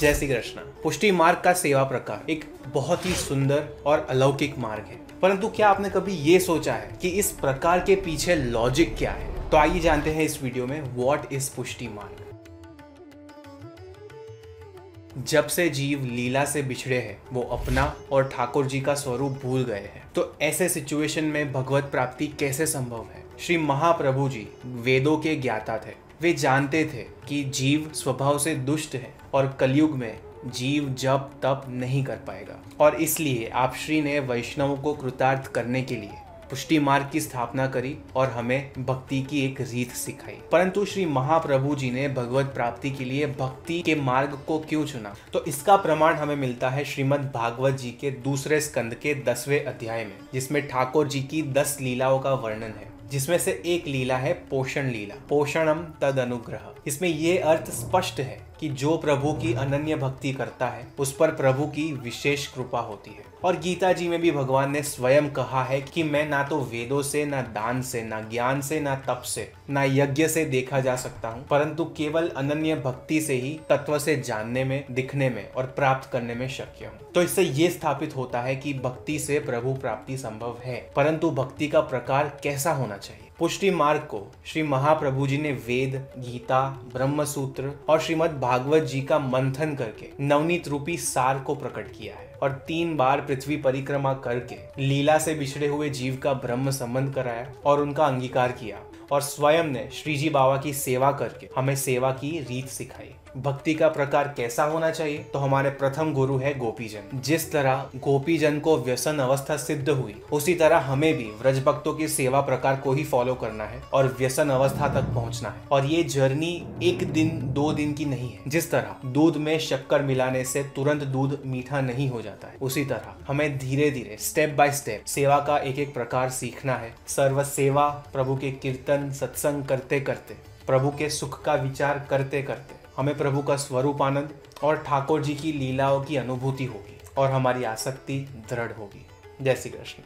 जय श्री कृष्ण। पुष्टि मार्ग का सेवा प्रकार एक बहुत ही सुंदर और अलौकिक मार्ग है, परंतु क्या आपने कभी ये सोचा है कि इस प्रकार के पीछे लॉजिक क्या है? तो आइए जानते हैं इस वीडियो में व्हाट इज पुष्टि मार्ग। जब से जीव लीला से बिछड़े हैं, वो अपना और ठाकुर जी का स्वरूप भूल गए हैं, तो ऐसे सिचुएशन में भगवत प्राप्ति कैसे संभव है? श्री महाप्रभु जी वेदों के ज्ञाता थे। वे जानते थे कि जीव स्वभाव से दुष्ट है और कलयुग में जीव जप तप नहीं कर पाएगा, और इसलिए आप श्री ने वैष्णवों को कृतार्थ करने के लिए पुष्टि मार्ग की स्थापना करी और हमें भक्ति की एक रीत सिखाई। परंतु श्री महाप्रभु जी ने भगवत प्राप्ति के लिए भक्ति के मार्ग को क्यों चुना? तो इसका प्रमाण हमें मिलता है श्रीमद् भागवत जी के दूसरे स्कंद के 10वें अध्याय में, जिसमें ठाकुर जी की 10 लीलाओं का वर्णन है, जिसमें से एक लीला है पोषण लीला, पोषणम तद अनुग्रह। इसमें ये अर्थ स्पष्ट है कि जो प्रभु की अनन्य भक्ति करता है उस पर प्रभु की विशेष कृपा होती है। और गीता जी में भी भगवान ने स्वयं कहा है कि मैं ना तो वेदों से, ना दान से, ना ज्ञान से, ना तप से, ना यज्ञ से देखा जा सकता हूँ, परंतु केवल अनन्य भक्ति से ही तत्व से जानने में, दिखने में और प्राप्त करने में शक्य हूँ। तो इससे ये स्थापित होता है कि भक्ति से प्रभु प्राप्ति संभव है, परंतु भक्ति का प्रकार कैसा होना चाहिए? पुष्टि मार्ग को श्री महाप्रभु जी ने वेद, गीता, ब्रह्म सूत्र और श्रीमद् भागवत जी का मंथन करके नवनीत रूपी सार को प्रकट किया है, और 3 बार पृथ्वी परिक्रमा करके लीला से बिछड़े हुए जीव का ब्रह्म संबंध कराया और उनका अंगीकार किया, और स्वयं ने श्रीजी बाबा की सेवा करके हमें सेवा की रीत सिखाई। भक्ति का प्रकार कैसा होना चाहिए? तो हमारे प्रथम गुरु है गोपीजन। जिस तरह गोपीजन को व्यसन अवस्था सिद्ध हुई, उसी तरह हमें भी व्रज भक्तों की सेवा प्रकार को ही फॉलो करना है और व्यसन अवस्था तक पहुंचना है। और ये जर्नी 1 दिन 2 दिन की नहीं है। जिस तरह दूध में शक्कर मिलाने से तुरंत दूध मीठा नहीं हो जाता है, उसी तरह हमें धीरे धीरे स्टेप बाय स्टेप सेवा का एक एक प्रकार सीखना है। सर्व सेवा, प्रभु के कीर्तन सत्संग करते करते, प्रभु के सुख का विचार करते करते हमें प्रभु का स्वरूप आनंद और ठाकुर जी की लीलाओं की अनुभूति होगी और हमारी आसक्ति दृढ़ होगी। जय श्री कृष्ण।